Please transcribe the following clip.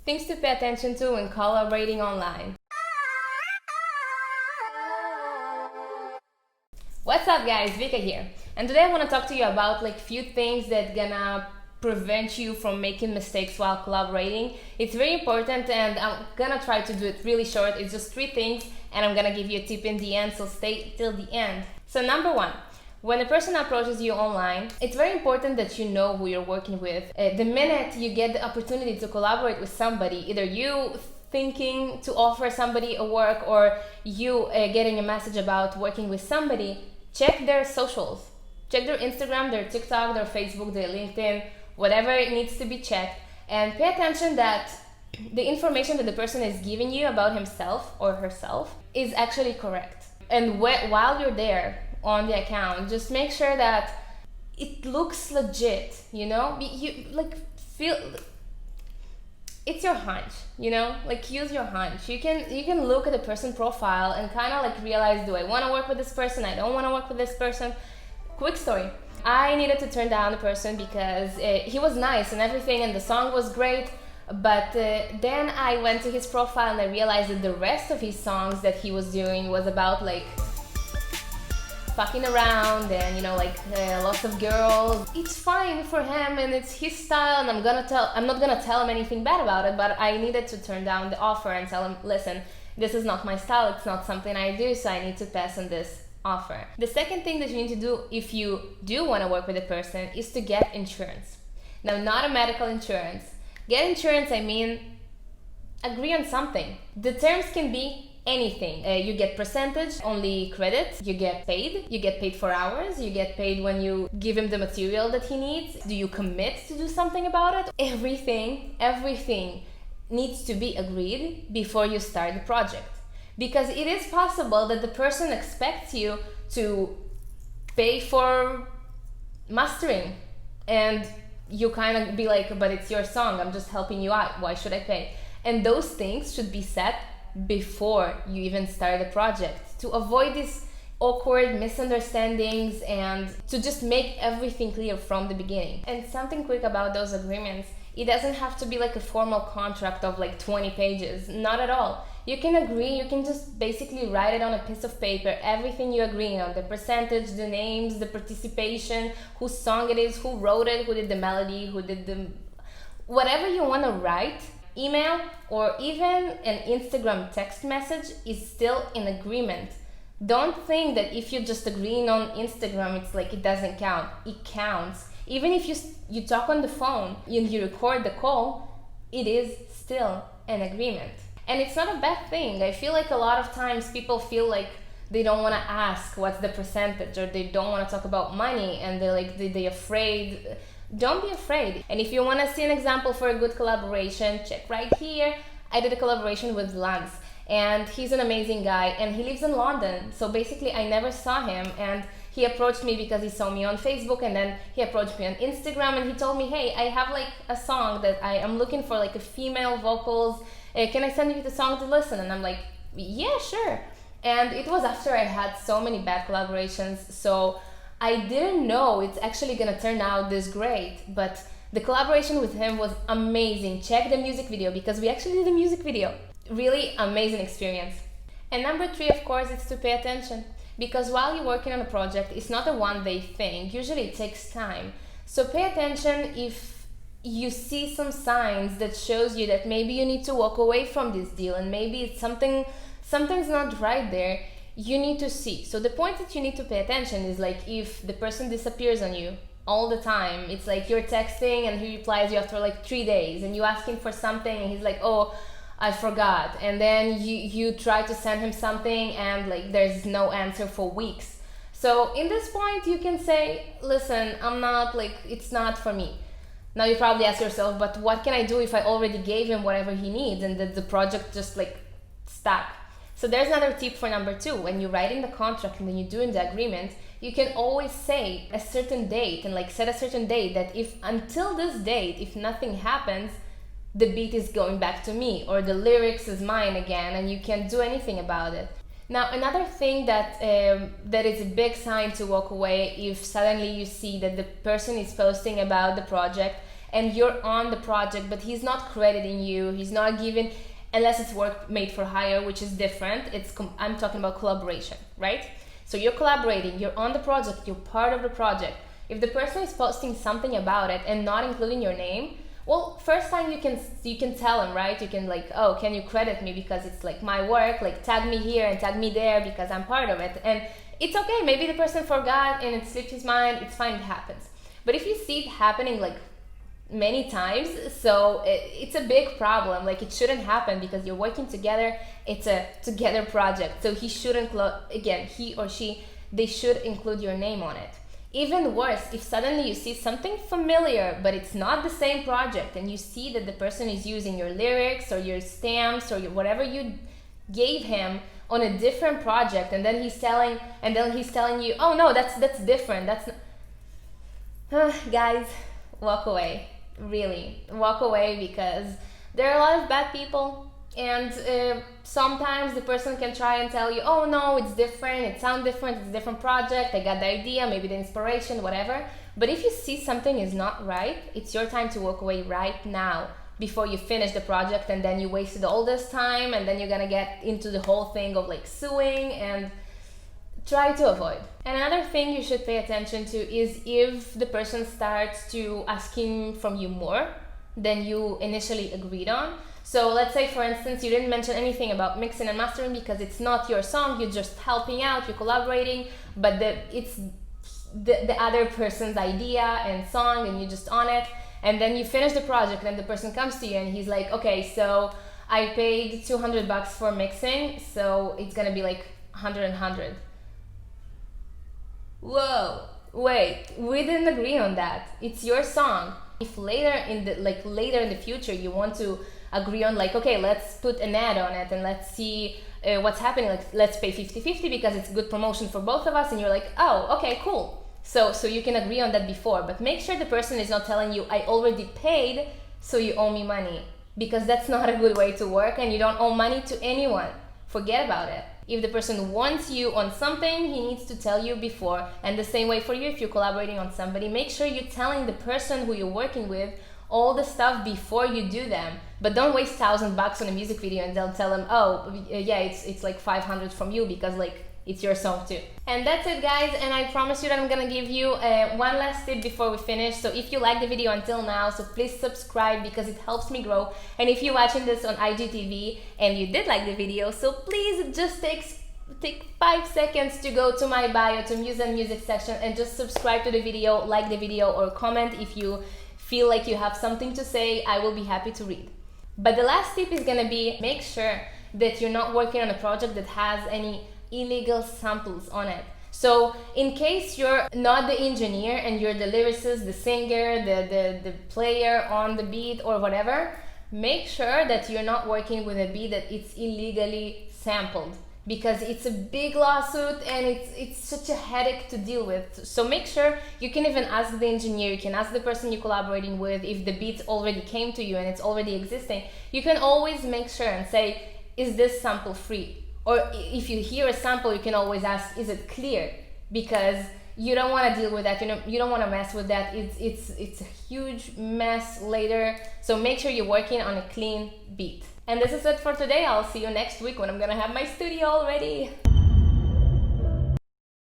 Things to pay attention to when collaborating online. What's up guys, Vika here. And today I want to talk to you about few things that gonna prevent you from making mistakes while collaborating. It's very important and I'm gonna try to do it really short. It's just 3 things and I'm gonna give you a tip in the end, so stay till the end. So number 1, when a person approaches you online, it's very important that you know who you're working with. The minute you get the opportunity to collaborate with somebody, either you thinking to offer somebody a work or you getting a message about working with somebody, check their socials. Check their Instagram, their TikTok, their Facebook, their LinkedIn, whatever it needs to be checked, and pay attention that the information that the person is giving you about himself or herself is actually correct. And while you're there on the account, just make sure that it looks legit, you know? Feel it's your hunch, you know? Use your hunch. You can look at the person profile and kind of realize, do I want to work with this person? I don't want to work with this person. Quick story. I needed to turn down the person because he was nice and everything and the song was great, but then I went to his profile and I realized that the rest of his songs that he was doing was about fucking around and lots of girls. It's fine for him and it's his style, and I'm not gonna tell him anything bad about it, but I needed to turn down the offer and tell him, listen, this is not my style, it's not something I do, so I need to pass on this offer. The second thing that you need to do if you do want to work with a person is to get insurance. Now, not a medical insurance. Get insurance, I mean, agree on something. The terms can be anything. You get percentage, only credit, you get paid for hours, you get paid when you give him the material that he needs. Do you commit to do something about it? Everything needs to be agreed before you start the project. Because it is possible that the person expects you to pay for mastering and you kind of be like, but it's your song, I'm just helping you out, why should I pay? And those things should be set before you even start the project to avoid these awkward misunderstandings and to just make everything clear from the beginning. And something quick about those agreements, it doesn't have to be a formal contract of 20 pages, not at all. You can agree, you can just basically write it on a piece of paper, everything you agree on, the percentage, the names, the participation, whose song it is, who wrote it, who did the melody, who did the... Whatever you want to write, email, or even an Instagram text message is still an agreement. Don't think that if you're just agreeing on Instagram, it's it doesn't count. It counts. Even if you talk on the phone and you record the call, it is still an agreement. And it's not a bad thing. I feel a lot of times people feel they don't want to ask what's the percentage, or they don't want to talk about money, and they're afraid. Don't be afraid. And if you want to see an example for a good collaboration, check right here. I did a collaboration with Lance, and he's an amazing guy, and he lives in London. So basically I never saw him, and he approached me because he saw me on Facebook, and then he approached me on Instagram, and he told me, hey, I have a song that I am looking for a female vocals. Can I send you the song to listen? And I'm like, yeah, sure. And it was after I had so many bad collaborations, so I didn't know it's actually gonna turn out this great, but the collaboration with him was amazing. Check the music video because we actually did a music video. Really amazing experience. And number 3, of course, is to pay attention. Because while you're working on a project, it's not a one-day thing. Usually it takes time. So pay attention if you see some signs that shows you that maybe you need to walk away from this deal and maybe it's something's not right there. You need to see. So the point that you need to pay attention is if the person disappears on you all the time. It's you're texting and he replies you after 3 days, and you ask him for something and he's like, oh, I forgot. And then you try to send him something and there's no answer for weeks. So in this point you can say, listen, I'm not it's not for me. Now you probably ask yourself, but what can I do if I already gave him whatever he needs and the project just stuck? So there's another tip for number 2. When you're writing the contract and when you're doing the agreement, you can always say a certain date and set a certain date that if until this date, if nothing happens, the beat is going back to me or the lyrics is mine again and you can't do anything about it. Now, another thing that is a big sign to walk away if suddenly you see that the person is posting about the project and you're on the project, but he's not crediting you, he's not giving, unless it's work made for hire, which is different. I'm talking about collaboration, right? So you're collaborating, you're on the project, you're part of the project. If the person is posting something about it and not including your name, well, first time you can tell him, right? You can like, oh, can you credit me because it's like my work, like tag me here and tag me there because I'm part of it. And it's okay, maybe the person forgot and it slipped his mind, it's fine, it happens. But if you see it happening like many times, so it's a big problem. Like it shouldn't happen because you're working together, it's a together project. So he or she, they should include your name on it. Even worse, if suddenly you see something familiar but it's not the same project, and you see that the person is using your lyrics or your stamps or whatever you gave him on a different project, and then he's telling you, oh no, that's different, that's guys, walk away. Really, walk away, because there are a lot of bad people, and sometimes the person can try and tell you, oh no, it's different, it sounds different, it's a different project, I got the idea, maybe the inspiration, whatever. But if you see something is not right, it's your time to walk away right now, before you finish the project and then you wasted all this time, and then you're gonna get into the whole thing of like suing, and try to avoid. Another thing you should pay attention to is if the person starts to asking from you more than you initially agreed on. So let's say, for instance, you didn't mention anything about mixing and mastering because it's not your song, you're just helping out, you're collaborating, but it's the other person's idea and song, and you're just on it. And then you finish the project and the person comes to you and he's like, okay, so I paid $200 for mixing, so it's gonna be like 100. Whoa, wait, we didn't agree on that. It's your song. If later in the future you want to agree on like, okay, let's put an ad on it and let's see what's happening, like let's pay 50-50 because it's good promotion for both of us, and you're like, oh, okay, cool. So you can agree on that before, but make sure the person is not telling you, I already paid, so you owe me money, because that's not a good way to work, and you don't owe money to anyone. Forget about it. If the person wants you on something, he needs to tell you before. And the same way for you, if you're collaborating on somebody, make sure you're telling the person who you're working with all the stuff before you do them. But don't waste $1,000 on a music video and they'll tell them, oh yeah, it's like 500 from you because like it's your song too. And that's it, guys, and I promise you that I'm gonna give you one last tip before we finish. So if you like the video until now, so please subscribe because it helps me grow. And if you're watching this on IGTV and you did like the video, so please just take 5 seconds to go to my bio, to music section, and just subscribe to the video, like the video, or comment if you feel like you have something to say. I will be happy to read. But the last tip is gonna be, make sure that you're not working on a project that has any illegal samples on it. So in case you're not the engineer and you're the lyricist, the singer, the player on the beat or whatever, make sure that you're not working with a beat that it's illegally sampled, because it's a big lawsuit and it's such a headache to deal with. So make sure, you can even ask the engineer, you can ask the person you're collaborating with, if the beat already came to you and it's already existing, you can always make sure and say, is this sample free? Or if you hear a sample, you can always ask, is it clear? Because you don't want to deal with that, you don't want to mess with that. It's a huge mess later. So make sure you're working on a clean beat. And this is it for today. I'll see you next week when I'm gonna have my studio all ready.